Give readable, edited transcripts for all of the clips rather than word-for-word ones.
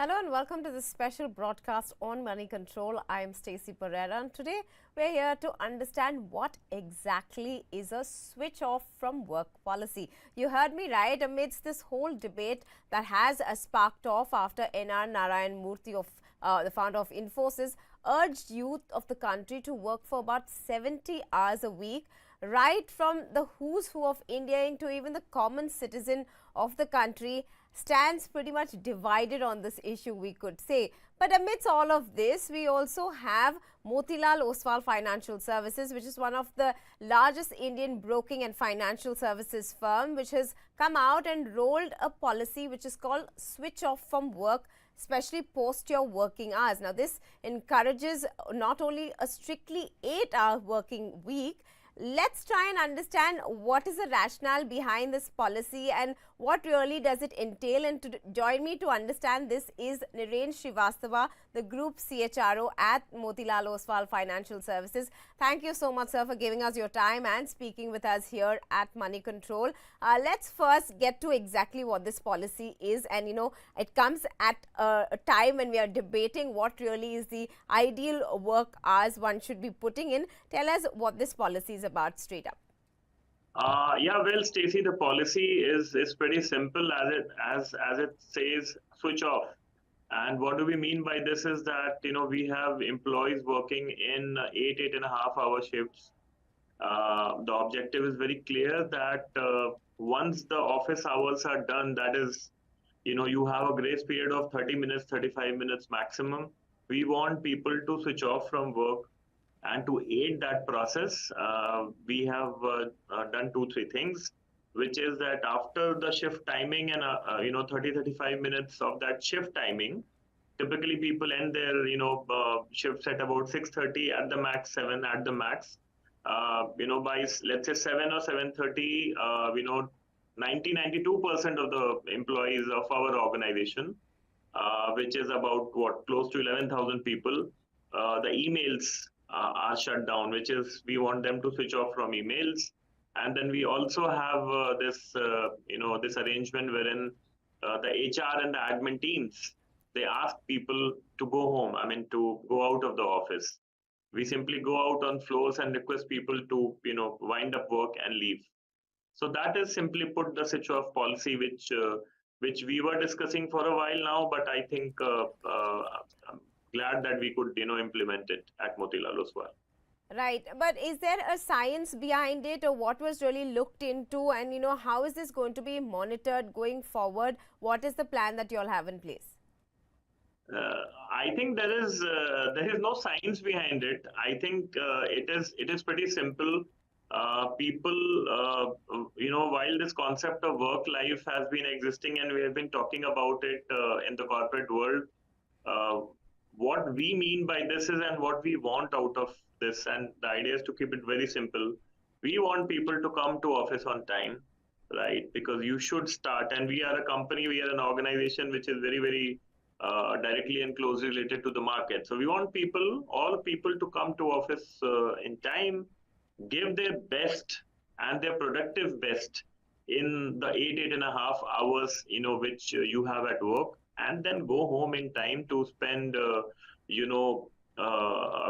Hello and welcome to this special broadcast on Money Control. I am Stacey Pereira and today we're here to understand what exactly is a switch off from work policy. You heard me right, amidst this whole debate that has sparked off after Narayana Murthy of the founder of Infosys urged youth of the country to work for about 70 hours a week, right from the who's who of India to even the common citizen of the country stands pretty much divided on this issue, we could say. But amidst all of this, we also have Motilal Oswal Financial Services, which is one of the largest Indian broking and financial services firm, which has come out and rolled a policy which is called switch off from work, especially post your working hours. Now, this encourages not only a strictly 8-hour working week. Let's try and understand what is the rationale behind this policy and what really does it entail. And to join me to understand this is NRN Srivastava, the Group CHRO at Motilal Oswal Financial Services. Thank you so much, sir, for giving us your time and speaking with us here at Money Control. Let's first get to exactly what this policy is. And, it comes at a time when we are debating what really is the ideal work hours one should be putting in. Tell us what this policy is about straight up. Well, Stacey, the policy is pretty simple as it says switch off. And what do we mean by this is that we have employees working in 8.5 hour shifts. The objective is very clear that once the office hours are done, that is, you have a grace period of 30 minutes, 35 minutes maximum. We want people to switch off from work. And to aid that process, we have done 2-3 things, which is that after the shift timing and 30-35 minutes of that shift timing, typically people end their shifts at about 6:30 at the max, 7 at the max. By let's say 7 or 7:30, 92% of the employees of our organization, which is about close to 11,000 people, the emails are shut down, which is we want them to switch off from emails. And then we also have this arrangement wherein the HR and the admin teams, they ask people to go home, to go out of the office. We simply go out on floors and request people to, wind up work and leave. So that is simply put the switch off policy, which we were discussing for a while now, but I think glad that we could implement it at Motilal Oswal. Right, but is there a science behind it, or what was really looked into, and how is this going to be monitored going forward? What is the plan that you all have in place? I think there is no science behind it. I think it is pretty simple. People, while this concept of work life has been existing and we have been talking about it in the corporate world, what we mean by this is, and what we want out of this, and the idea is to keep it very simple. We want people to come to office on time, right? Because you should start, and we are a company, we are an organization which is very, very directly and closely related to the market. So we want all people to come to office in time, give their best and their productive best in the 8.5 hours, which you have at work, and then go home in time to spend, a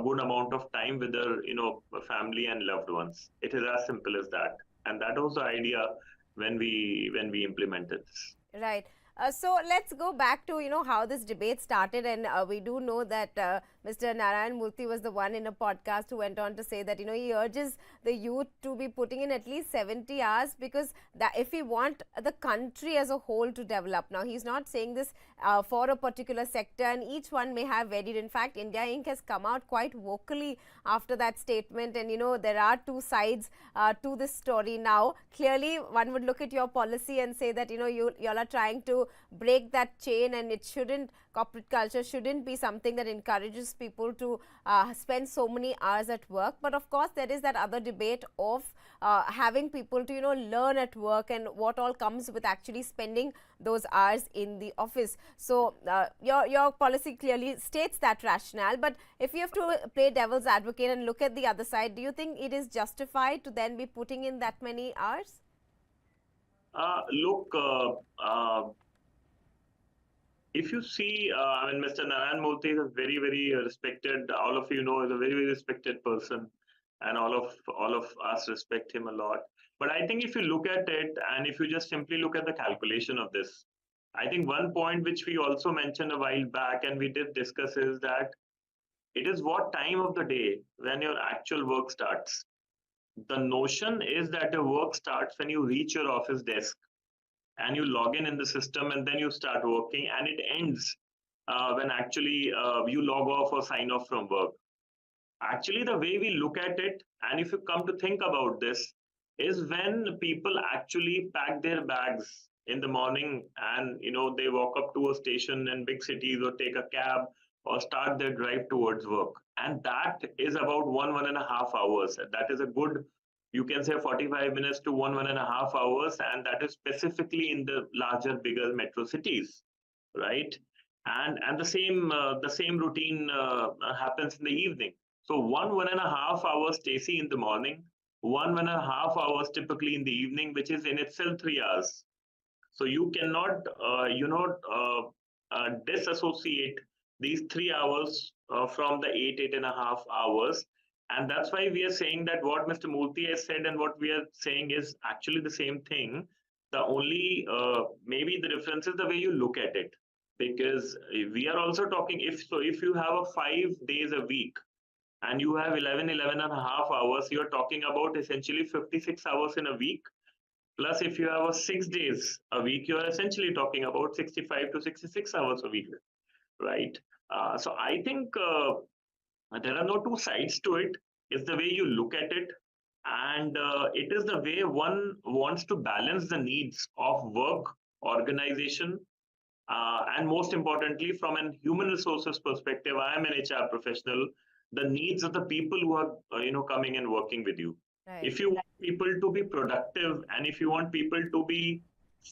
good amount of time with their, family and loved ones. It is as simple as that. And that was the idea when we implemented this. Right. So let's go back to how this debate started, and we do know that Mr. Narayana Murthy was the one in a podcast who went on to say that he urges the youth to be putting in at least 70 hours, because that if we want the country as a whole to develop. Now, he's not saying this for a particular sector, and each one may have varied. In fact, India Inc. has come out quite vocally after that statement, and there are two sides to this story now. Clearly, one would look at your policy and say that you all are trying to break that chain, and corporate culture shouldn't be something that encourages people to spend so many hours at work. But of course, there is that other debate of having people to learn at work, and what all comes with actually spending those hours in the office. So your policy clearly states that rationale, but if you have to play devil's advocate and look at the other side, do you think it is justified to then be putting in that many hours? if you see, I mean, Mr. Naran Murthy is a very, very respected. All of you know, is a very, very respected person, and all of us respect him a lot. But I think if you look at it, and if you just simply look at the calculation of this, I think one point which we also mentioned a while back, and we did discuss, is that it is what time of the day when your actual work starts. The notion is that your work starts when you reach your office desk and you log in the system, and then you start working, and it ends when actually you log off or sign off from work. Actually, the way we look at it, and if you come to think about this, is when people actually pack their bags in the morning, and they walk up to a station in big cities, or take a cab, or start their drive towards work. And that is about 1.5 hours. That is a good, you can say, 45 minutes to 1.5 hours, and that is specifically in the larger, bigger metro cities, right? And the same routine happens in the evening. So 1.5 hours, Stacy, in the morning, 1.5 hours typically in the evening, which is in itself 3 hours. So you cannot, disassociate these 3 hours from the 8.5 hours. And that's why we are saying that what Mr. Murthy has said and what we are saying is actually the same thing. The only, maybe the difference is the way you look at it. Because we are also talking, if you have a 5 days a week, and you have 11.5 hours, you're talking about essentially 56 hours in a week. Plus, if you have a 6 days a week, you're essentially talking about 65 to 66 hours a week, right? So I think there are no two sides to it. It's the way you look at it, and it is the way one wants to balance the needs of work, organization, and most importantly, from an human resources perspective. I am an HR professional. The needs of the people who are coming and working with you. Right. If you want people to be productive, and if you want people to be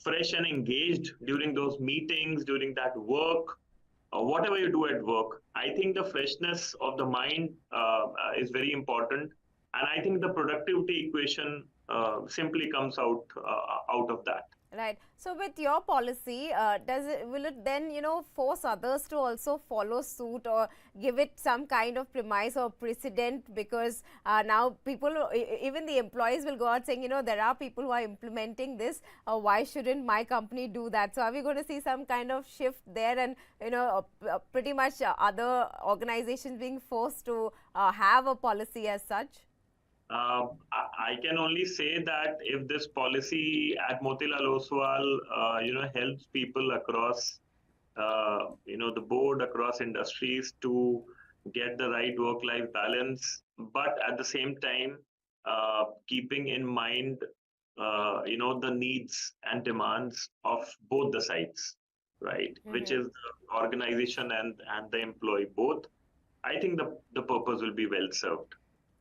fresh and engaged during those meetings, during that work, or whatever you do at work, I think the freshness of the mind is very important, and I think the productivity equation simply comes out of that. Right. So with your policy, will it then, force others to also follow suit, or give it some kind of premise or precedent? Because now people, even the employees will go out saying, there are people who are implementing this. Why shouldn't my company do that? So are we going to see some kind of shift there, and, pretty much other organizations being forced to have a policy as such? I can only say that if this policy at Motilal Oswal, helps people across, the board, across industries to get the right work-life balance, but at the same time, keeping in mind, the needs and demands of both the sides, right? Which is the organization and the employee both. I think the purpose will be well served.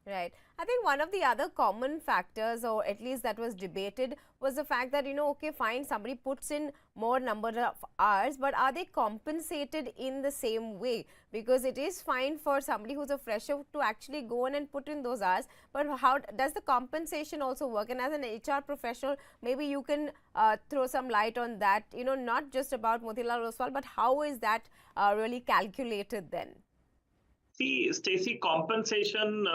Right. I think one of the other common factors, or at least that was debated, was the fact that, okay, fine, somebody puts in more number of hours, but are they compensated in the same way? Because it is fine for somebody who's a fresher to actually go in and put in those hours, but how does the compensation also work? And as an HR professional, maybe you can throw some light on that, not just about Motilal Oswal, but how is that really calculated then? See, Stacy, compensation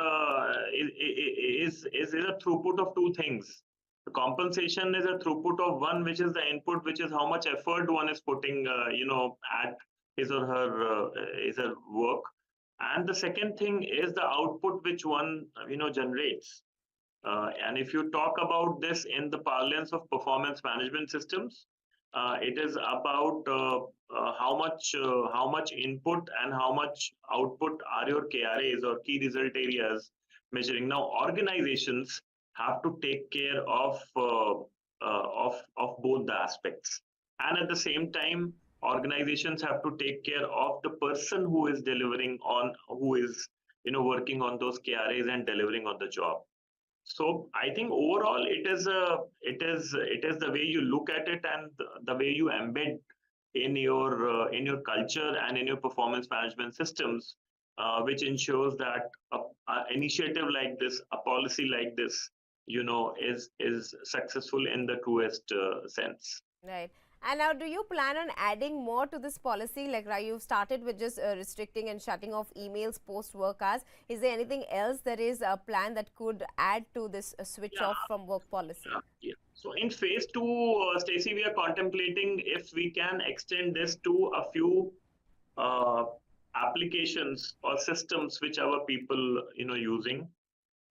is a throughput of two things. The compensation is a throughput of one, which is the input, which is how much effort one is putting, at his or her work, and the second thing is the output which one generates. And if you talk about this in the parlance of performance management systems, it is about how much input and how much output are your KRAs, or key result areas, measuring. Now, organizations have to take care of both the aspects, and at the same time, organizations have to take care of the person who is delivering on, who is working on those KRAs and delivering on the job. So I think overall it is the way you look at it, and the way you embed in your culture and in your performance management systems, which ensures that a initiative like this, a policy like this, is successful in the truest sense. Right. And now, do you plan on adding more to this policy? Like, right, you've started with just restricting and shutting off emails post work hours. Is there anything else that is a plan that could add to this switch Yeah, off from work policy? yeah. So in phase two, Stacey, we are contemplating if we can extend this to a few uh, applications or systems which our people using.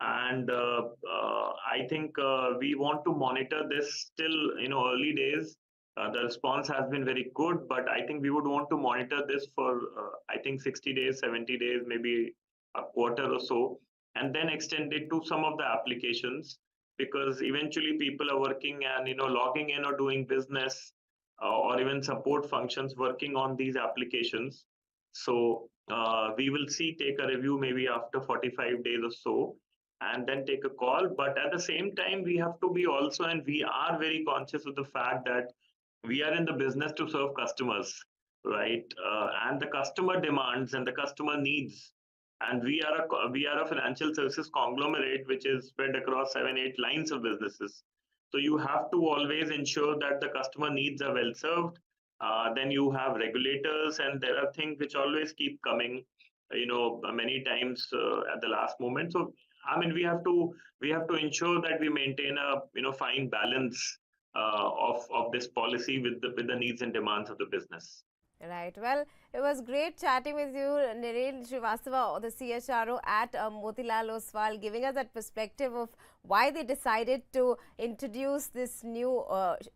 And I think we want to monitor this still early days. The response has been very good, but I think we would want to monitor this for I think 60 days, 70 days, maybe a quarter or so, and then extend it to some of the applications, because eventually people are working and logging in or doing business or even support functions working on these applications. So we will see, take a review maybe after 45 days or so, and then take a call. But at the same time, we have to be also, and we are very conscious of the fact that we are in the business to serve customers, right? And the customer demands and the customer needs. And we are a financial services conglomerate which is spread across 7, 8 lines of businesses. So you have to always ensure that the customer needs are well served. Then you have regulators, and there are things which always keep coming, many times at the last moment. So I mean, we have to ensure that we maintain a fine balance of this policy with the needs and demands of the business. Right. Well, it was great chatting with you, Niril Srivastava, the CHRO at Motilal Oswal, giving us that perspective of why they decided to introduce this new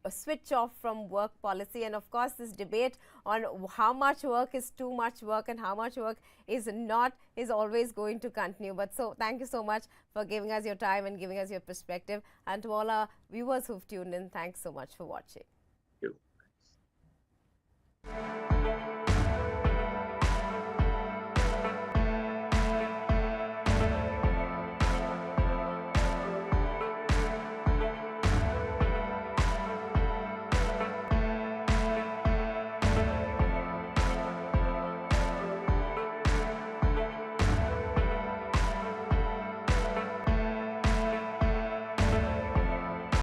switch off from work policy. And of course, this debate on how much work is too much work and how much work is not is always going to continue. But so thank you so much for giving us your time and giving us your perspective. And to all our viewers who've tuned in, thanks so much for watching. Thank you.